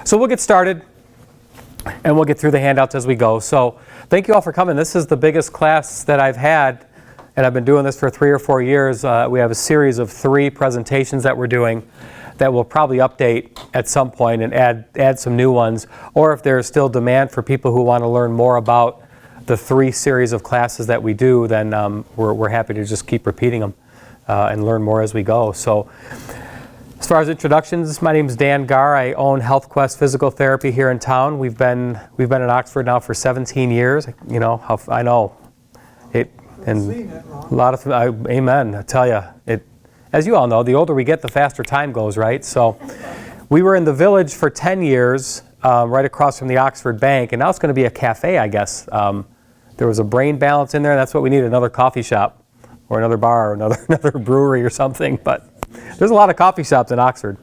So we'll get started, and we'll get through the handouts as we go. So thank you all for coming. This is the biggest class that I've had, and I've been doing this for 3 or 4 years. We have a series of 3 presentations that we're doing that we'll probably update at some point and add some new ones. Or if there's still demand for people who want to learn more about the 3 series of classes that we do, then we're happy to just keep repeating them and learn more as we go. So as far as introductions, my name is Dan Gar. I own HealthQuest Physical Therapy here in town. We've been in Oxford now for 17 years. You know, I know it, and a lot of amen. I tell you, it. As you all know, the older we get, the faster time goes, right? So we were in the Village for 10 years, right across from the Oxford Bank, and now it's going to be a cafe, I guess. There was a Brain Balance in there. That's what we need, another coffee shop or another bar or another brewery or something. But there's a lot of coffee shops in Oxford.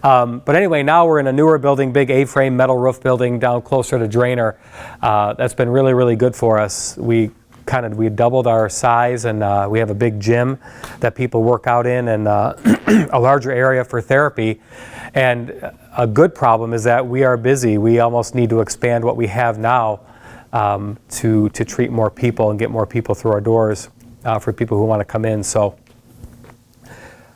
But anyway, now we're in a newer building, big A-frame metal roof building down closer to Drainer. That's been really, really good for us. We doubled our size, and we have a big gym that people work out in, and a larger area for therapy. And a good problem is that we are busy. We almost need to expand what we have now to treat more people and get more people through our doors for people who want to come in. So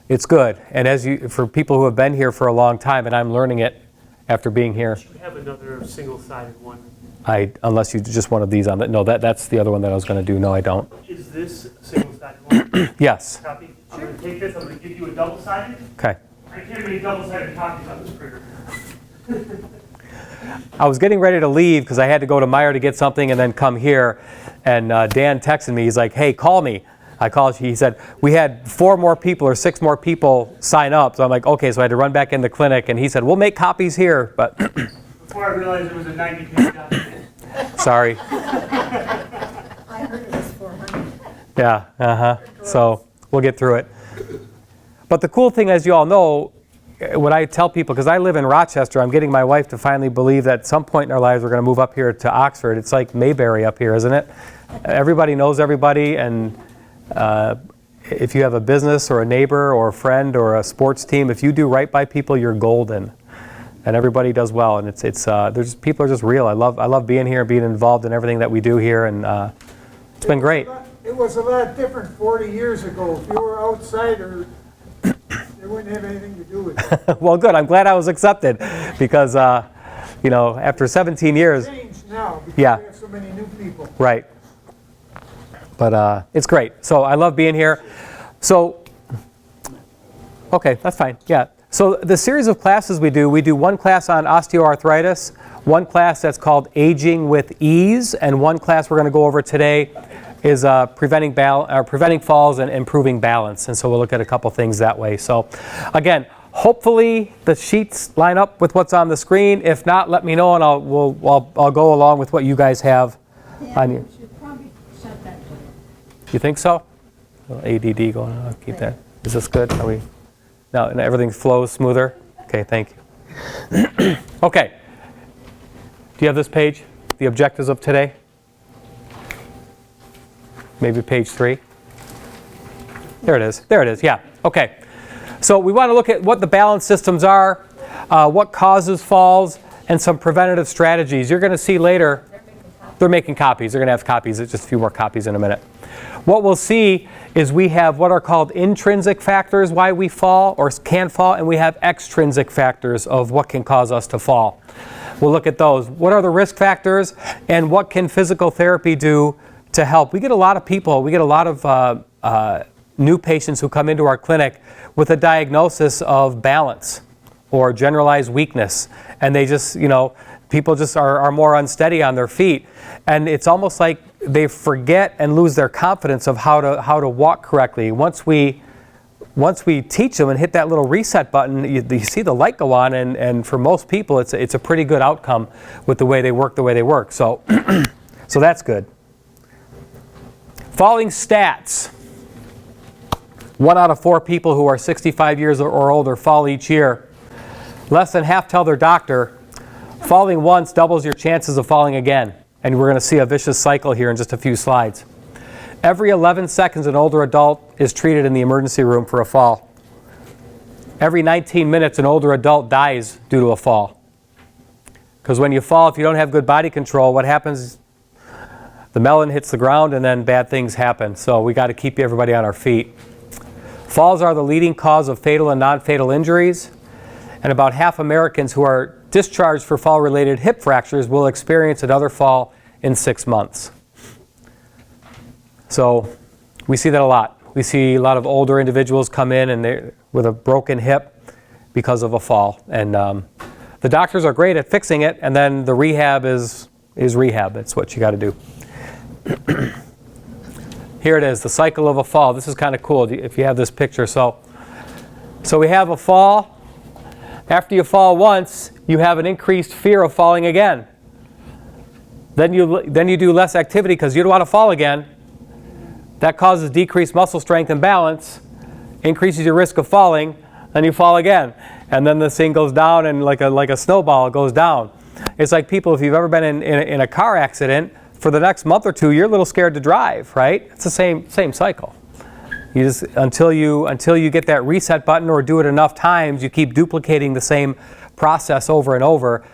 it's good. And for people who have been here for a long time, and I'm learning it after being here. You have another single-sided one. Unless you just one of these on that. No, that's the other one that I was going to do. No, I don't. Is this single-sided one? Yes. Copy? I'm going to take this. I'm going to give you a double-sided. Okay. I can't read double-sided copies on this printer. I was getting ready to leave because I had to go to Meijer to get something and then come here. And Dan texted me. He's like, "Hey, call me." I called. He said, "We had 4 more people or 6 more people sign up." So I'm like, "Okay." So I had to run back in the clinic, and he said, "We'll make copies here." But before I realized it was a 90-page document. Sorry. I heard it was 400. Yeah. So we'll get through it. But the cool thing, as you all know, when I tell people, because I live in Rochester, I'm getting my wife to finally believe that at some point in our lives we're going to move up here to Oxford. It's like Mayberry up here, isn't it? Everybody knows everybody, and if you have a business or a neighbor or a friend or a sports team, if you do right by people, you're golden, and everybody does well. And people are just real. I love being here, being involved in everything that we do here, and it's been great. It was a lot different 40 years ago. If you were outsider, they wouldn't have anything to do with it. Well, good. I'm glad I was accepted because, after 17 years. It's changed now because Yeah. we have so many new people. Right. But it's great. So I love being here. So, okay, that's fine. Yeah. So the series of classes we do one class on osteoarthritis, one class that's called Aging with Ease, and one class we're going to go over today is preventing falls and improving balance. And so we'll look at a couple things that way. So again, hopefully the sheets line up with what's on the screen. If not, let me know, and I'll go along with what you guys have on you. Should probably shut that door. You think so? ADD going on. I'll keep that. Is this good? Are we? No, and everything flows smoother? Okay, thank you. Okay. Do you have this page? The objectives of today? Maybe page 3? There it is. There it is. Yeah. Okay. So we want to look at what the balance systems are, what causes falls, and some preventative strategies. You're going to see later. They're making copies. They're going to have copies. Just a few more copies in a minute. What we'll see is we have what are called intrinsic factors why we fall or can fall, and we have extrinsic factors of what can cause us to fall. We'll look at those. What are the risk factors, and what can physical therapy do to help? We get a lot of new patients who come into our clinic with a diagnosis of balance or generalized weakness, and they just, people just are more unsteady on their feet, and it's almost like they forget and lose their confidence of how to walk correctly. Once we teach them and hit that little reset button, you see the light go on, and for most people it's a pretty good outcome with the way they work. So so that's good. Falling stats. 1 out of 4 people who are 65 years or older fall each year. Less than half tell their doctor. Falling once doubles your chances of falling again. And we're going to see a vicious cycle here in just a few slides. Every 11 seconds, an older adult is treated in the emergency room for a fall. Every 19 minutes, an older adult dies due to a fall. Because when you fall, if you don't have good body control, what happens? The melon hits the ground and then bad things happen. So we got to keep everybody on our feet. Falls are the leading cause of fatal and non-fatal injuries. And about half Americans who are discharged for fall-related hip fractures will experience another fall in 6 months. So we see that a lot. We see a lot of older individuals come in and they're with a broken hip because of a fall. And the doctors are great at fixing it, and then the rehab is rehab. It's what you got to do. Here it is, the cycle of a fall. This is kind of cool if you have this picture. So we have a fall. After you fall once, you have an increased fear of falling again. Then you do less activity because you don't want to fall again. That causes decreased muscle strength and balance, increases your risk of falling, then you fall again. And then this thing goes down, and like a snowball, it goes down. It's like people, if you've ever been in a car accident, for the next month or two, you're a little scared to drive, right? It's the same cycle. You just until you get that reset button or do it enough times, you keep duplicating the same process over and over,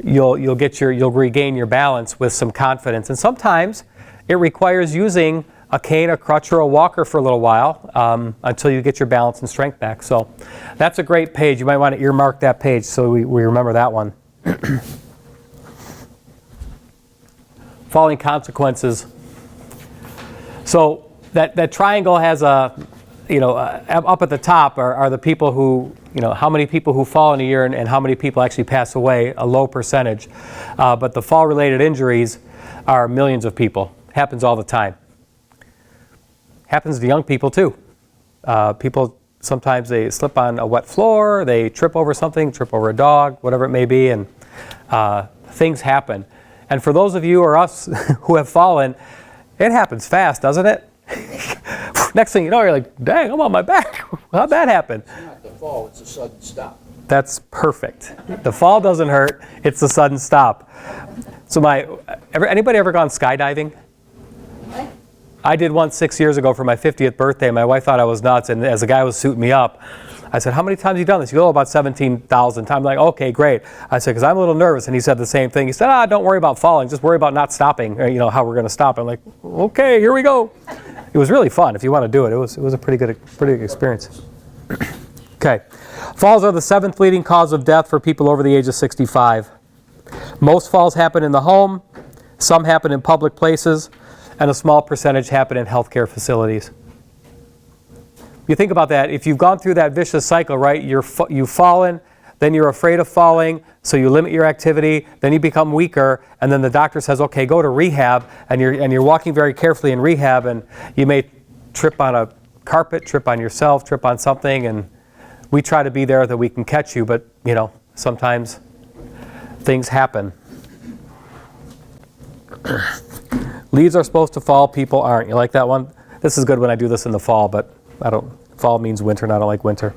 you'll regain your balance with some confidence. And sometimes it requires using a cane, a crutch, or a walker for a little while until you get your balance and strength back. So that's a great page. You might want to earmark that page so we remember that one. Falling consequences. So that triangle has up at the top are the people who, how many people who fall in a year and how many people actually pass away, a low percentage. But the fall-related injuries are millions of people. Happens all the time. Happens to young people too. People, sometimes they slip on a wet floor, they trip over something, trip over a dog, whatever it may be, and things happen. And for those of you or us who have fallen, it happens fast, doesn't it? Next thing you know, you're like, dang, I'm on my back. How'd that happen? It's not the fall, it's a sudden stop. That's perfect. The fall doesn't hurt, it's the sudden stop. So anybody ever gone skydiving? What? I did one 6 years ago for my 50th birthday. My wife thought I was nuts, and as the guy was suiting me up, I said, how many times have you done this? You go about 17,000 times. I'm like, okay, great. I said, because I'm a little nervous. And he said the same thing. He said, don't worry about falling. Just worry about not stopping, or, how we're going to stop. I'm like, okay, here we go. It was really fun. If you want to do it, it was a pretty good experience. Okay. Falls are the 7th leading cause of death for people over the age of 65. Most falls happen in the home. Some happen in public places. And a small percentage happen in healthcare facilities. You think about that, if you've gone through that vicious cycle, right, you've fallen, then you're afraid of falling, so you limit your activity, then you become weaker, and then the doctor says, okay, go to rehab, and you're walking very carefully in rehab, and you may trip on a carpet, trip on yourself, trip on something, and we try to be there that we can catch you, but, sometimes things happen. Leaves are supposed to fall, people aren't. You like that one? This is good when I do this in the fall, but fall means winter, and I don't like winter.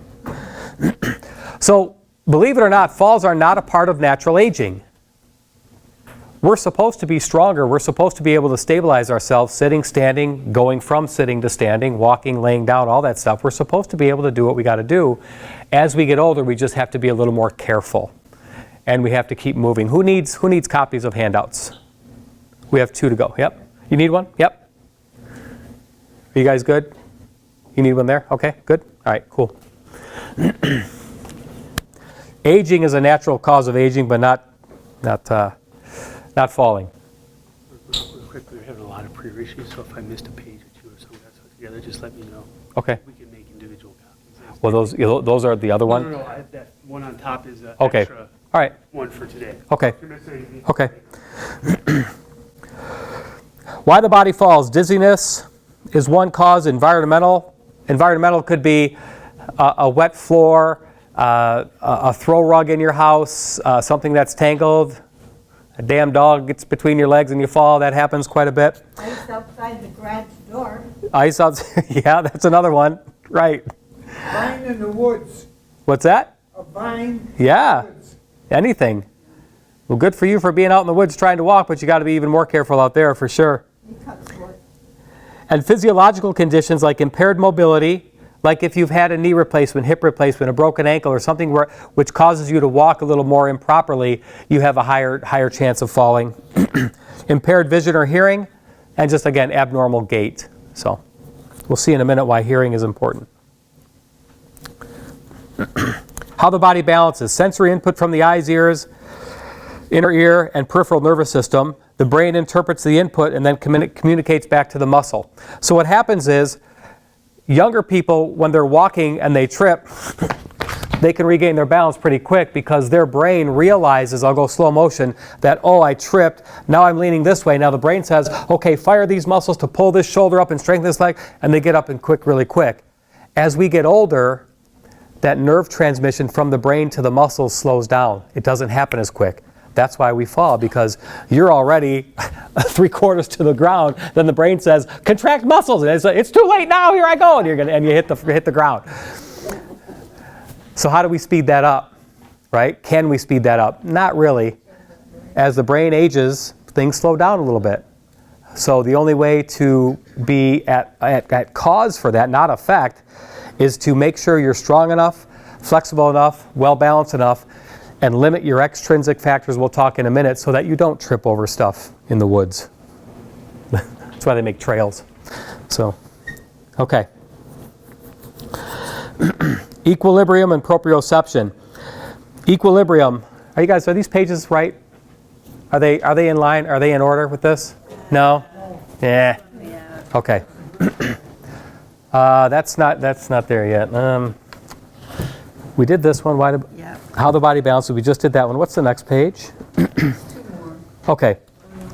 So, believe it or not, falls are not a part of natural aging. We're supposed to be stronger. We're supposed to be able to stabilize ourselves, sitting, standing, going from sitting to standing, walking, laying down, all that stuff. We're supposed to be able to do what we got to do. As we get older, we just have to be a little more careful. And we have to keep moving. Who needs copies of handouts? We have 2 to go. Yep. You need one? Yep. Are you guys good? You need one there? Okay, good. All right, cool. Aging is a natural cause of aging, but not falling. Real quick, we're having a lot of pre-issues, so if I missed a page or 2 or something that's together, just let me know. Okay. We can make individual copies. Well, those are the other one? No, that one on top is an Okay. extra All right. one for today. Okay. If you missed anything- Okay. Why the body falls. Dizziness is one cause. Environmental could be a wet floor, a throw rug in your house, something that's tangled. A damn dog gets between your legs and you fall. That happens quite a bit. Ice outside the garage door. Ice outside. Yeah, that's another one. Right. Vine in the woods, What's that? a vine. Yeah. in the woods. Anything. Well, good for you for being out in the woods trying to walk, but you got to be even more careful out there for sure. It cuts wood. And physiological conditions like impaired mobility, Like if you've had a knee replacement, hip replacement, a broken ankle, or something which causes you to walk a little more improperly, you have a higher chance of falling. Impaired vision or hearing, and just again, abnormal gait. So we'll see in a minute why hearing is important. How the body balances. Sensory input from the eyes, ears, inner ear, and peripheral nervous system. The brain interprets the input and then communicates back to the muscle. So what happens is, younger people, when they're walking and they trip, they can regain their balance pretty quick because their brain realizes, I'll go slow motion, that, oh, I tripped, now I'm leaning this way. Now the brain says, okay, fire these muscles to pull this shoulder up and strengthen this leg, and they get up and really quick. As we get older, that nerve transmission from the brain to the muscles slows down. It doesn't happen as quick. That's why we fall, because you're already 3/4 to the ground. Then the brain says, contract muscles. And it's too late now, here I go. And you hit the ground. So how do we speed that up, right? Can we speed that up? Not really. As the brain ages, things slow down a little bit. So the only way to be at cause for that, not effect, is to make sure you're strong enough, flexible enough, well-balanced enough, and limit your extrinsic factors, we'll talk in a minute, so that you don't trip over stuff in the woods. That's why they make trails. So, okay. Equilibrium and proprioception. Equilibrium. Are these pages right? Are they in line? Are they in order with this? No? Yeah. Okay. That's not there yet. We did this one. How the body balances. We just did that one. What's the next page? Okay.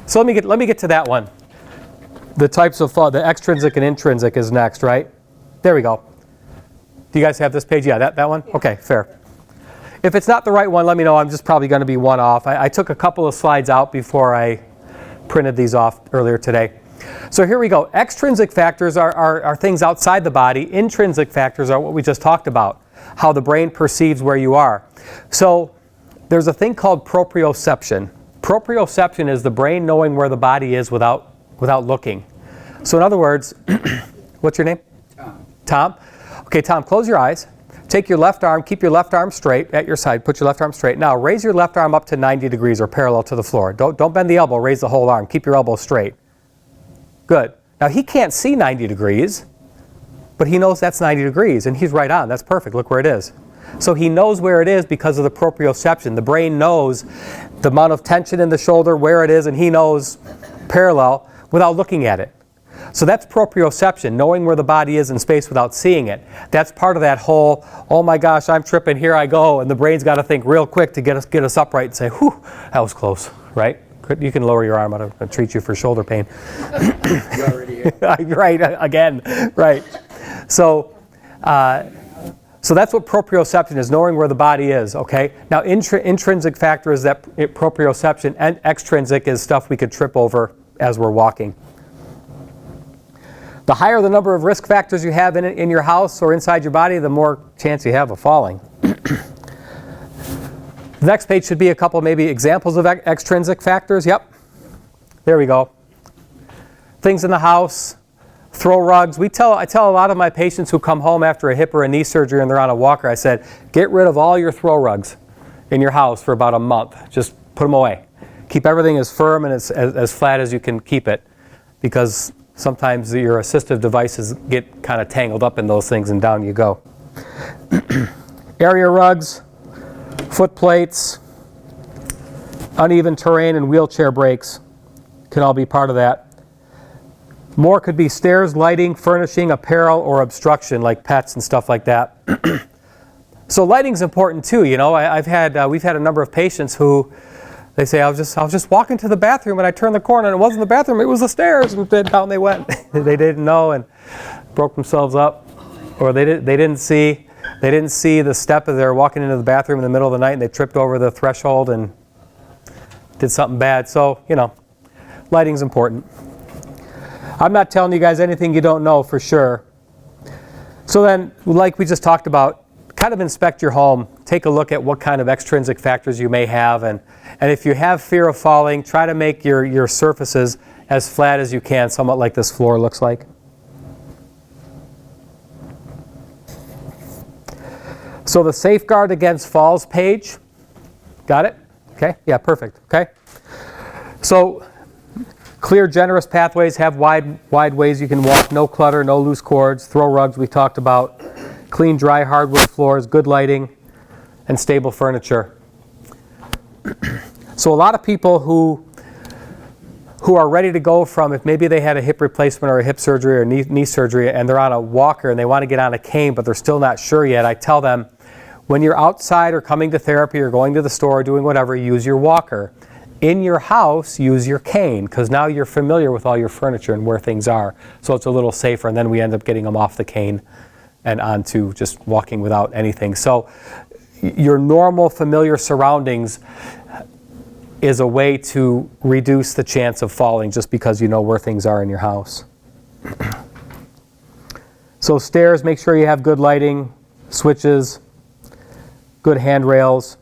So let me get to that one. The types of the extrinsic and intrinsic is next, right? There we go. Do you guys have this page? Yeah, that one? Okay, fair. If it's not the right one, let me know. I'm just probably going to be one off. I took a couple of slides out before I printed these off earlier today. So here we go. Extrinsic factors are things outside the body. Intrinsic factors are what we just talked about, how the brain perceives where you are. So there's a thing called proprioception. Proprioception is the brain knowing where the body is without looking. So in other words, what's your name? Tom. Okay, Tom, close your eyes. Take your left arm, keep your left arm straight at your side. Put your left arm straight. Now raise your left arm up to 90 degrees or parallel to the floor. Don't bend the elbow, raise the whole arm. Keep your elbow straight. Good. Now he can't see 90 degrees, but he knows that's 90 degrees, and he's right on. That's perfect. Look where it is. So he knows where it is because of the proprioception. The brain knows the amount of tension in the shoulder, where it is, and he knows parallel without looking at it. So that's proprioception, knowing where the body is in space without seeing it. That's part of that whole, oh my gosh, I'm tripping, here I go, and the brain's got to think real quick to get us upright and say, whew, that was close, right? You can lower your arm, I'm going to treat you for shoulder pain. You already have. Right, again, right. So that's what proprioception is, knowing where the body is, okay? Now, intrinsic factor is that proprioception, and extrinsic is stuff we could trip over as we're walking. The higher the number of risk factors you have in your house or inside your body, the more chance you have of falling. The next page should be a couple maybe examples of extrinsic factors. Yep. There we go. Things in the house, throw rugs. I tell a lot of my patients who come home after a hip or a knee surgery and they're on a walker, I said, get rid of all your throw rugs in your house for about a month. Just put them away. Keep everything as firm and as flat as you can keep it, because sometimes your assistive devices get kind of tangled up in those things and down you go. Area rugs, foot plates, uneven terrain, and wheelchair brakes can all be part of that. More could be stairs, lighting, furnishing, apparel, or obstruction like pets and stuff like that. So lighting's important too. You know, we've had a number of patients who they say, I was just walking to the bathroom and I turned the corner and it wasn't the bathroom, it was the stairs, and down they went. They didn't know and broke themselves up, or they didn't see the step as they were walking into the bathroom in the middle of the night and they tripped over the threshold and did something bad. So, you know, lighting's important. I'm not telling you guys anything you don't know for sure. So then, like we just talked about, kind of inspect your home. Take a look at what kind of extrinsic factors you may have, and if you have fear of falling, try to make your surfaces as flat as you can, somewhat like this floor looks like. So the safeguard against falls page, got it? Okay, yeah, perfect, okay. So clear, generous pathways, have wide ways you can walk, no clutter, no loose cords, throw rugs we talked about, clean, dry hardwood floors, good lighting, and stable furniture. So a lot of people who are ready to go from, if maybe they had a hip replacement or a hip surgery or knee surgery and they're on a walker and they want to get on a cane but they're still not sure yet, I tell them, when you're outside or coming to therapy or going to the store or doing whatever, use your walker. In your house, use your cane, because now you're familiar with all your furniture and where things are. So it's a little safer, and then we end up getting them off the cane and onto just walking without anything. So your normal familiar surroundings is a way to reduce the chance of falling just because you know where things are in your house. So stairs, make sure you have good lighting, switches, good handrails,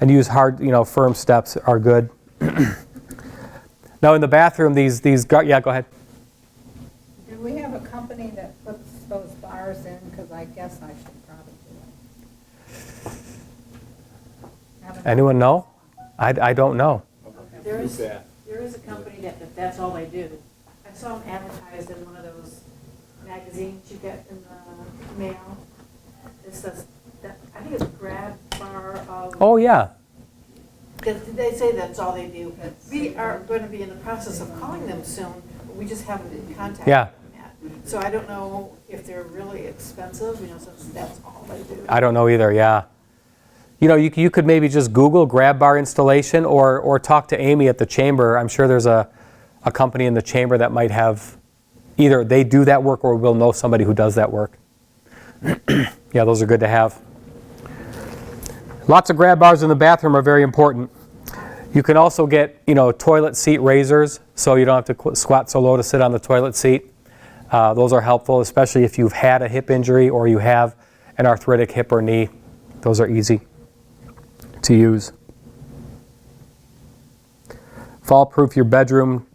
and use hard, firm steps are good. Now in the bathroom, yeah, go ahead. Do we have a company that puts those bars in? Because I guess I should probably do it. Anyone know? I don't know. There is a company that's all they do. I saw them advertised in one of those magazines you get in the mail. It says, I think it's Grab Bar of... Oh, yeah. They say that's all they do. We are going to be in the process of calling them soon, but we just haven't been contacted Yeah. them yet. So I don't know if they're really expensive, since that's all they do. I don't know either, yeah. You could maybe just Google Grab Bar installation or talk to Amy at the chamber. I'm sure there's a company in the chamber that might have, either they do that work or we'll know somebody who does that work. Yeah, those are good to have. Lots of grab bars in the bathroom are very important. You can also get, toilet seat raisers, so you don't have to squat so low to sit on the toilet seat. Those are helpful, especially if you've had a hip injury or you have an arthritic hip or knee. Those are easy to use. Fall-proof your bedroom.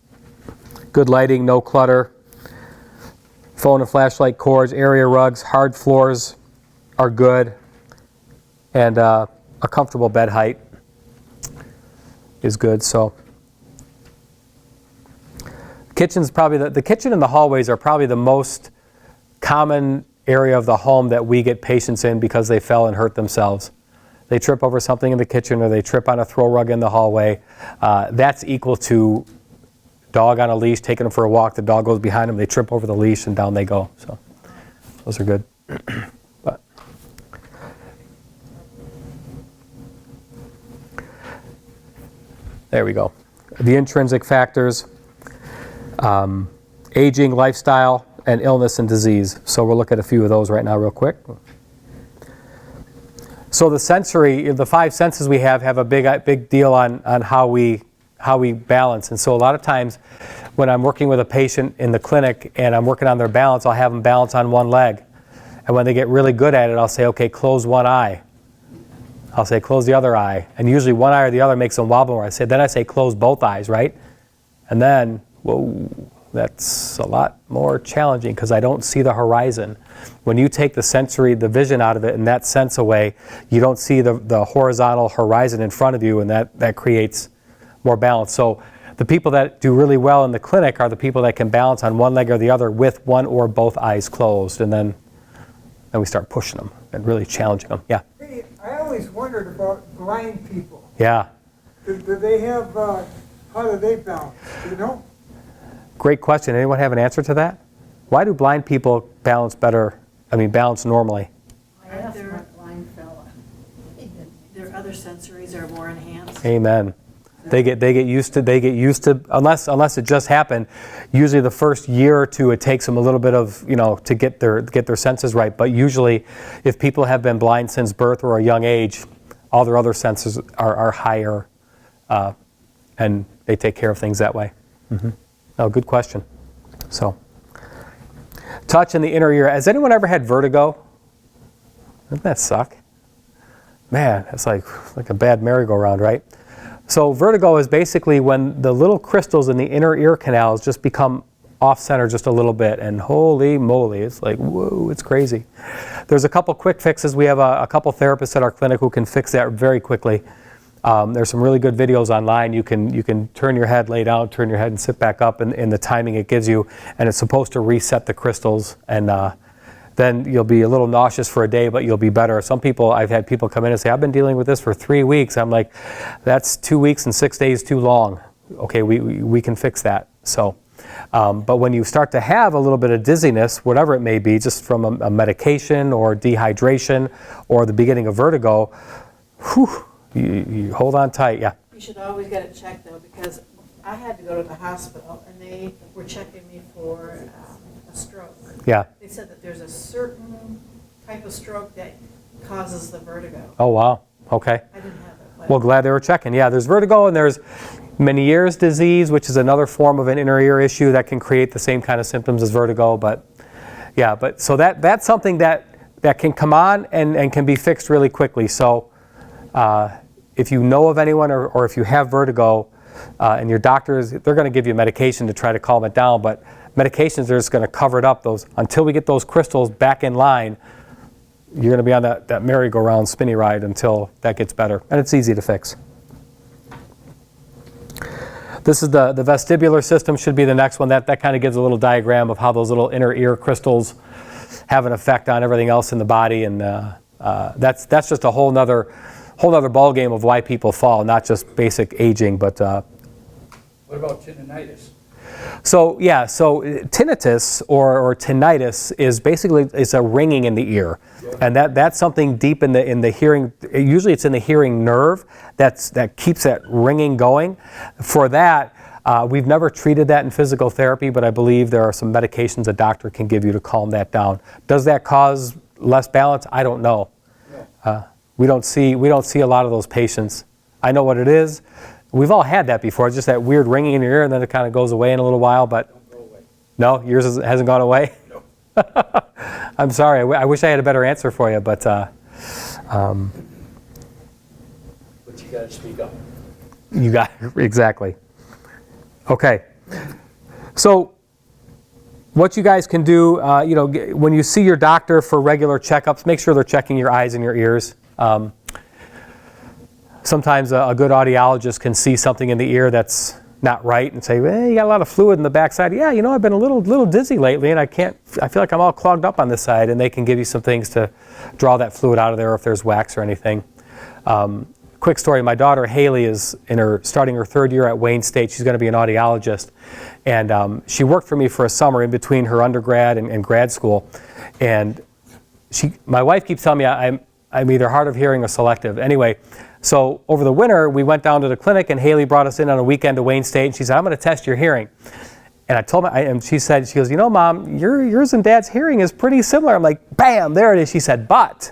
Good lighting, no clutter. Phone and flashlight cords, area rugs, hard floors are good. And a comfortable bed height is good. So kitchen's probably the kitchen and the hallways are probably the most common area of the home that we get patients in because they fell and hurt themselves. They trip over something in the kitchen or they trip on a throw rug in the hallway. That's equal to dog on a leash, taking them for a walk, the dog goes behind them, they trip over the leash and down they go. So those are good. But there we go. The intrinsic factors, aging, lifestyle, and illness and disease. So we'll look at a few of those right now real quick. So the 5 senses we have a big deal on how we balance. And so a lot of times when I'm working with a patient in the clinic and I'm working on their balance, I'll have them balance on one leg. And when they get really good at it, I'll say, okay, close one eye. I'll say, close the other eye. And usually one eye or the other makes them wobble more. Then I say, close both eyes, right? And then, whoa, that's a lot more challenging because I don't see the horizon. When you take the vision out of it and that sense away, you don't see the horizontal horizon in front of you, and that creates more balance. So the people that do really well in the clinic are the people that can balance on one leg or the other with one or both eyes closed, and then we start pushing them and really challenging them. Yeah. Hey, I always wondered about blind people. Yeah. Do they have, how do they balance? Do you know? Great question. Anyone have an answer to that? Why do blind people balance normally? I asked my blind fella. Their other sensories are more enhanced. Amen. They get used to unless it just happened. Usually the first year or two it takes them a little bit of to get their senses right. But usually, if people have been blind since birth or a young age, all their other senses are higher, and they take care of things that way. Mm-hmm. Oh, good question. So, touch in the inner ear. Has anyone ever had vertigo? Doesn't that suck? Man, it's like a bad merry-go-round, right? So vertigo is basically when the little crystals in the inner ear canals just become off center just a little bit, and holy moly, it's like, whoa, it's crazy. There's a couple quick fixes. We have a couple therapists at our clinic who can fix that very quickly. There's some really good videos online. You can turn your head, lay down, turn your head and sit back up in the timing it gives you, and it's supposed to reset the crystals, and then you'll be a little nauseous for a day, but you'll be better. I've had people come in and say, I've been dealing with this for 3 weeks. I'm like, that's 2 weeks and 6 days too long. Okay, we can fix that. So, but when you start to have a little bit of dizziness, whatever it may be, just from a medication or dehydration or the beginning of vertigo, whew, you hold on tight, yeah. You should always get it checked though, because I had to go to the hospital and they were checking me for a stroke. Yeah. They said that there's a certain type of stroke that causes the vertigo. Oh, wow. Okay. I didn't have it. But Well, glad they were checking. Yeah, there's vertigo and there's Meniere's disease, which is another form of an inner ear issue that can create the same kind of symptoms as vertigo. But yeah, so that's something that can come on and can be fixed really quickly. So if you know of anyone or if you have vertigo and your doctors, they're going to give you medication to try to calm it down. But medications are just going to cover it up. Until we get those crystals back in line, you're going to be on that merry-go-round spinny ride until that gets better. And it's easy to fix. This is the vestibular system, should be the next one. That kind of gives a little diagram of how those little inner ear crystals have an effect on everything else in the body. And that's just a whole nother ball game of why people fall, not just basic aging, but What about tinnitus? So tinnitus or tinnitus is basically a ringing in the ear, and that's something deep in the hearing. Usually, it's in the hearing nerve that keeps that ringing going. For that, we've never treated that in physical therapy, but I believe there are some medications a doctor can give you to calm that down. Does that cause less balance? I don't know. We don't see a lot of those patients. I know what it is. We've all had that before, just that weird ringing in your ear, and then it kind of goes away in a little while, but no, yours hasn't gone away? No. I'm sorry, I wish I had a better answer for you, but... But you got to speak up. You got it, exactly. Okay, so what you guys can do, when you see your doctor for regular checkups, make sure they're checking your eyes and your ears. Sometimes a good audiologist can see something in the ear that's not right and say, you got a lot of fluid in the backside. Yeah, I've been a little dizzy lately and I feel like I'm all clogged up on this side, and they can give you some things to draw that fluid out of there if there's wax or anything. Quick story, my daughter Haley is starting her 3rd year at Wayne State. She's going to be an audiologist. And she worked for me for a summer in between her undergrad and grad school. And my wife keeps telling me I'm either hard of hearing or selective. Anyway, so over the winter, we went down to the clinic, and Haley brought us in on a weekend to Wayne State, and she said, I'm going to test your hearing. And I told her, and she goes, Mom, yours and Dad's hearing is pretty similar. I'm like, bam, there it is. She said, but.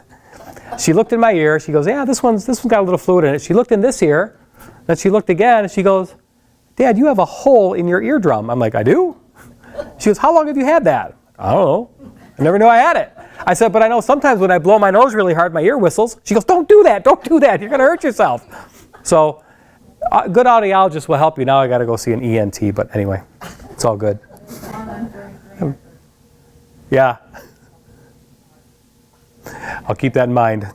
She looked in my ear. She goes, yeah, this one's got a little fluid in it. She looked in this ear. Then she looked again, and she goes, Dad, you have a hole in your eardrum. I'm like, I do? She goes, how long have you had that? I don't know. I never knew I had it. I said, but I know sometimes when I blow my nose really hard, my ear whistles. She goes, don't do that. Don't do that. You're going to hurt yourself. So a good audiologist will help you. Now I got to go see an ENT, but anyway, it's all good. Yeah. I'll keep that in mind.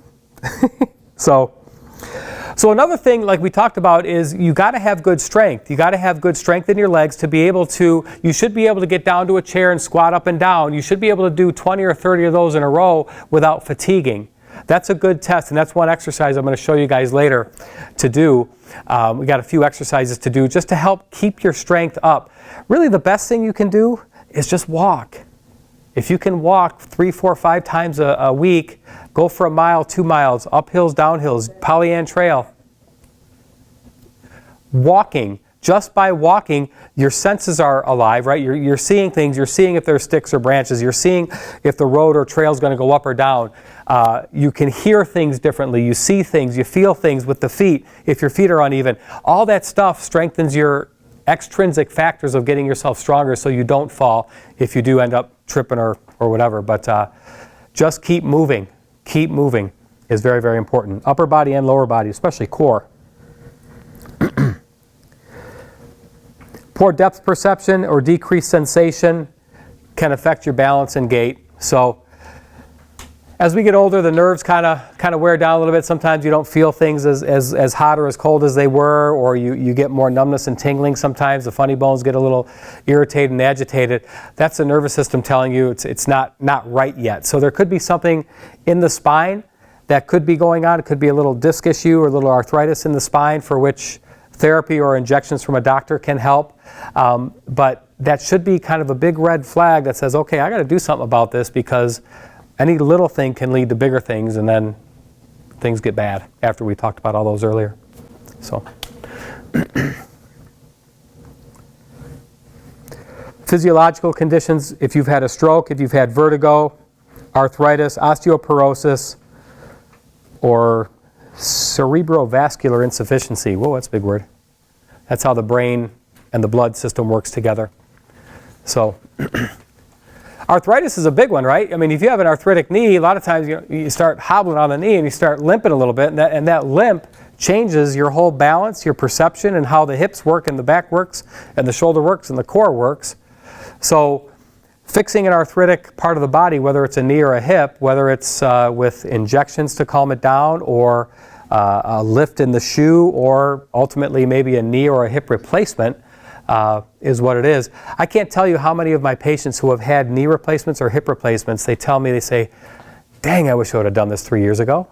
So another thing, like we talked about, is you got to have good strength. You got to have good strength in your legs to be able to, you should be able to get down to a chair and squat up and down. You should be able to do 20 or 30 of those in a row without fatiguing. That's a good test, and that's one exercise I'm going to show you guys later to do. We got a few exercises to do just to help keep your strength up. Really, the best thing you can do is just walk. If you can walk 3, 4, 5 times a week, go for a mile, 2 miles, uphills, downhills, Pollyant Trail. Walking, just by walking, your senses are alive, right? You're seeing things. You're seeing if there's sticks or branches. You're seeing if the road or trail is going to go up or down. You can hear things differently. You see things. You feel things with the feet if your feet are uneven. All that stuff strengthens your extrinsic factors of getting yourself stronger so you don't fall if you do end up tripping or whatever. But just keep moving. Keep moving is very, very important. Upper body and lower body, especially core. Poor depth perception or decreased sensation can affect your balance and gait. So as we get older, the nerves kind of wear down a little bit. Sometimes you don't feel things as hot or as cold as they were, or you get more numbness and tingling sometimes. The funny bones get a little irritated and agitated. That's the nervous system telling you it's not right yet. So there could be something in the spine that could be going on. It could be a little disc issue or a little arthritis in the spine for which therapy or injections from a doctor can help. But that should be kind of a big red flag that says, okay, I got to do something about this, because any little thing can lead to bigger things, and then things get bad after we talked about all those earlier. So physiological conditions: if you've had a stroke, if you've had vertigo, arthritis, osteoporosis, or cerebrovascular insufficiency. Whoa, that's a big word. That's how the brain and the blood system works together. So arthritis is a big one, right? I mean, if you have an arthritic knee, a lot of times you start hobbling on the knee and you start limping a little bit, and that limp changes your whole balance, your perception, and how the hips work and the back works and the shoulder works and the core works. So fixing an arthritic part of the body, whether it's a knee or a hip, whether it's with injections to calm it down, or a lift in the shoe, or ultimately maybe a knee or a hip replacement, is what it is. I can't tell you how many of my patients who have had knee replacements or hip replacements, they say, dang, I wish I would have done this 3 years ago.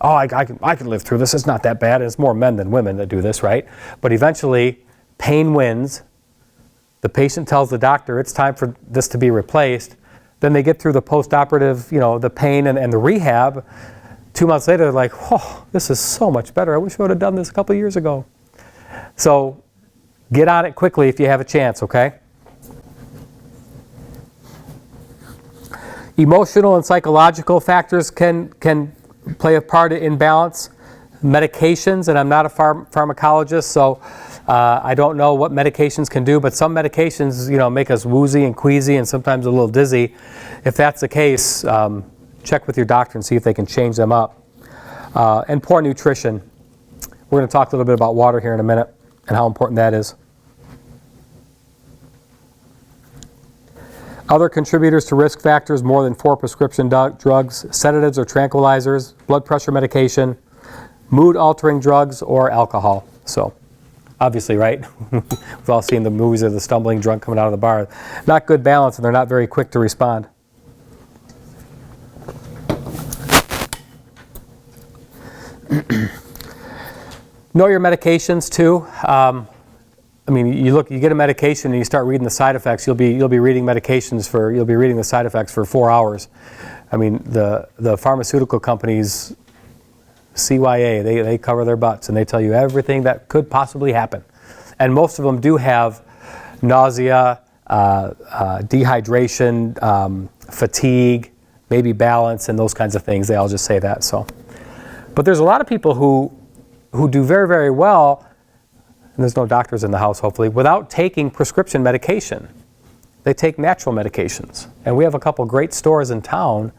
Oh, I can live through this. It's not that bad. And it's more men than women that do this, right? But eventually, pain wins. The patient tells the doctor it's time for this to be replaced. Then they get through the post-operative, the pain and the rehab. 2 months later, they're like, oh, this is so much better. I wish I would have done this a couple years ago. So get on it quickly if you have a chance, okay? Emotional and psychological factors can play a part in balance. Medications, and I'm not a pharmacologist, so I don't know what medications can do, but some medications, make us woozy and queasy and sometimes a little dizzy. If that's the case, check with your doctor and see if they can change them up. And poor nutrition. We're going to talk a little bit about water here in a minute and how important that is. Other contributors to risk factors: more than 4 prescription drugs, sedatives or tranquilizers, blood pressure medication, mood-altering drugs, or alcohol. So, obviously, right? We've all seen the movies of the stumbling drunk coming out of the bar. Not good balance, and they're not very quick to respond. Know your medications too. You get a medication and you start reading the side effects. You'll be reading the side effects for 4 hours. The pharmaceutical companies, CYA, they cover their butts and they tell you everything that could possibly happen. And most of them do have nausea, dehydration, fatigue, maybe balance, and those kinds of things. They all just say that. So, but there's a lot of people who do very, very well, and there's no doctors in the house, hopefully, without taking prescription medication. They take natural medications. And we have a couple great stores in town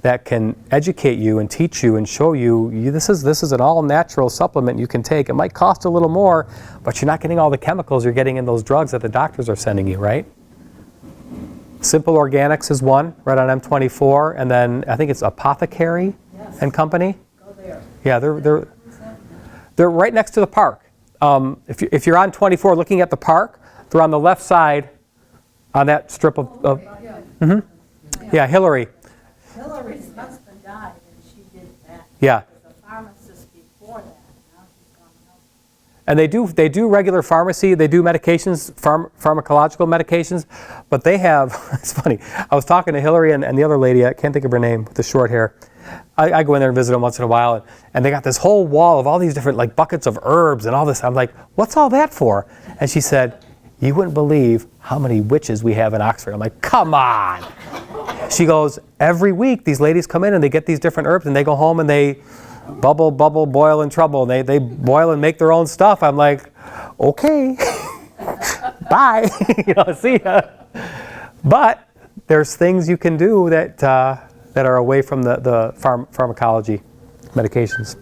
that can educate you and teach you and show you, this is an all-natural supplement you can take. It might cost a little more, but you're not getting all the chemicals you're getting in those drugs that the doctors are sending you, right? Simple Organics is one, right on M24, and then I think it's Apothecary and Company. Go there. Yeah, they're right next to the park. If you're on 24 looking at the park, they're on the left side on that strip of yeah, Hillary. Hillary's husband died, and she did that. Yeah. She was a pharmacist before that. Now she's gone out. And they do regular pharmacy, they do medications, pharmacological medications, but they have, it's funny, I was talking to Hillary and the other lady, I can't think of her name, with the short hair. I go in there and visit them once in a while, and they got this whole wall of all these different buckets of herbs and all this. I'm like, what's all that for? And she said, you wouldn't believe how many witches we have in Oxford. I'm like, come on. She goes, every week these ladies come in and they get these different herbs and they go home and they bubble, boil, and trouble. And they boil and make their own stuff. I'm like, okay, bye, see ya. But there's things you can do that are away from the pharmacology medications.